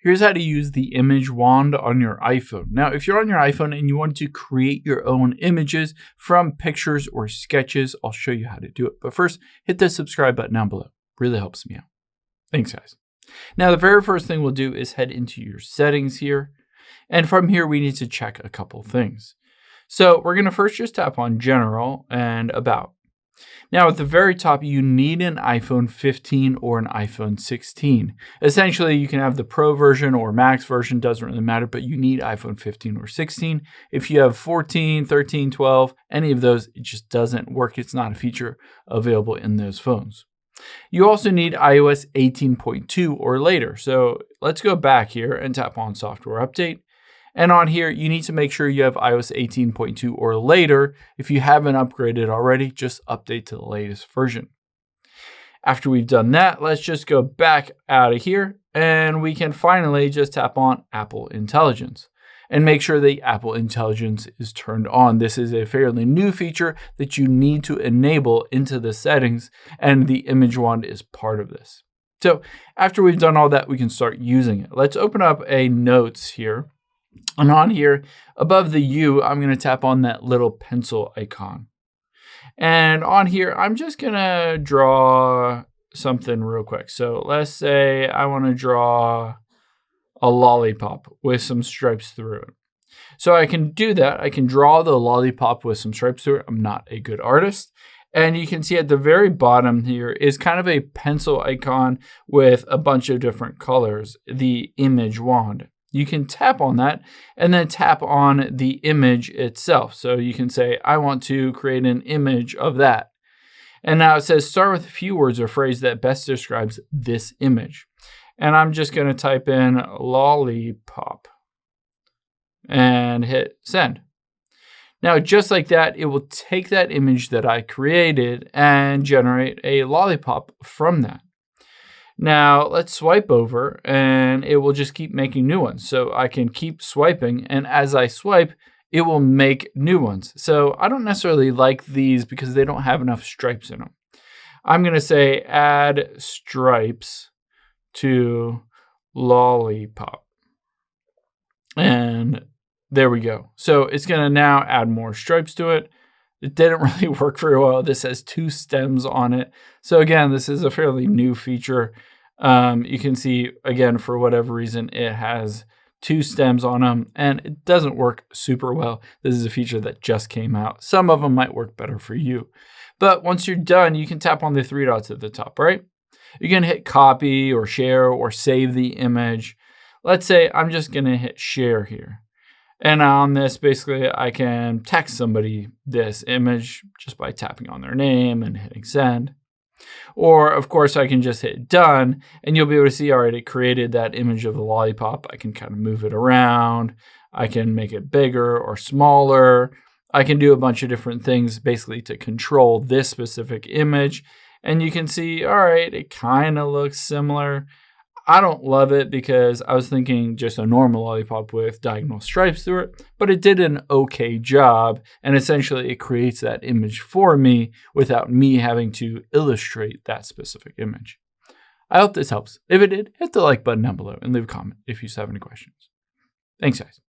Here's how to use the image wand on your iPhone. Now, if you're on your iPhone and you want to create your own images from pictures or sketches, I'll show you how to do it. But first, hit the subscribe button down below. Really helps me out. Thanks, guys. Now, the very first thing we'll do is head into your settings here. And from here, we need to check a couple things. So we're going to first just tap on General and About. Now, at the very top, you need an iPhone 15 or an iPhone 16. Essentially, you can have the Pro version or Max version, doesn't really matter, but you need iPhone 15 or 16. If you have 14, 13, 12, any of those, it just doesn't work. It's not a feature available in those phones. You also need iOS 18.2 or later. So let's go back here and tap on Software Update. And on here, you need to make sure you have iOS 18.2 or later. If you haven't upgraded already, just update to the latest version. After we've done that, let's just go back out of here and we can finally just tap on Apple Intelligence and make sure the Apple Intelligence is turned on. This is a fairly new feature that you need to enable into the settings, and the image wand is part of this. So after we've done all that, we can start using it. Let's open up a Notes here. And on here, above the U, I'm going to tap on that little pencil icon. And on here, I'm just going to draw something real quick. So let's say I want to draw a lollipop with some stripes through it. So I can do that. I can draw the lollipop with some stripes through it. I'm not a good artist. And you can see at the very bottom here is kind of a pencil icon with a bunch of different colors, the image wand. You can tap on that and then tap on the image itself. So you can say, I want to create an image of that. And now it says, start with a few words or phrase that best describes this image. And I'm just going to type in lollipop and hit send. Now, just like that, it will take that image that I created and generate a lollipop from that. Now let's swipe over and it will just keep making new ones. So I can keep swiping, and as I swipe, it will make new ones. So I don't necessarily like these because they don't have enough stripes in them. I'm going to say add stripes to lollipop. And there we go. So it's going to now add more stripes to it. It didn't really work very well. This has 2 stems on it. So again, this is a fairly new feature. You can see, again, for whatever reason, it has 2 stems on them, and it doesn't work super well. This is a feature that just came out. Some of them might work better for you. But once you're done, you can tap on the 3 dots at the top, right? You can hit copy or share or save the image. Let's say I'm just going to hit share here. And on this, basically, I can text somebody this image just by tapping on their name and hitting send. Or, of course, I can just hit done, and you'll be able to see, all right, it created that image of the lollipop. I can kind of move it around. I can make it bigger or smaller. I can do a bunch of different things basically to control this specific image. And you can see, all right, it kind of looks similar. I don't love it because I was thinking just a normal lollipop with diagonal stripes through it, but it did an okay job. And essentially it creates that image for me without me having to illustrate that specific image. I hope this helps. If it did, hit the like button down below and leave a comment if you have any questions. Thanks, guys.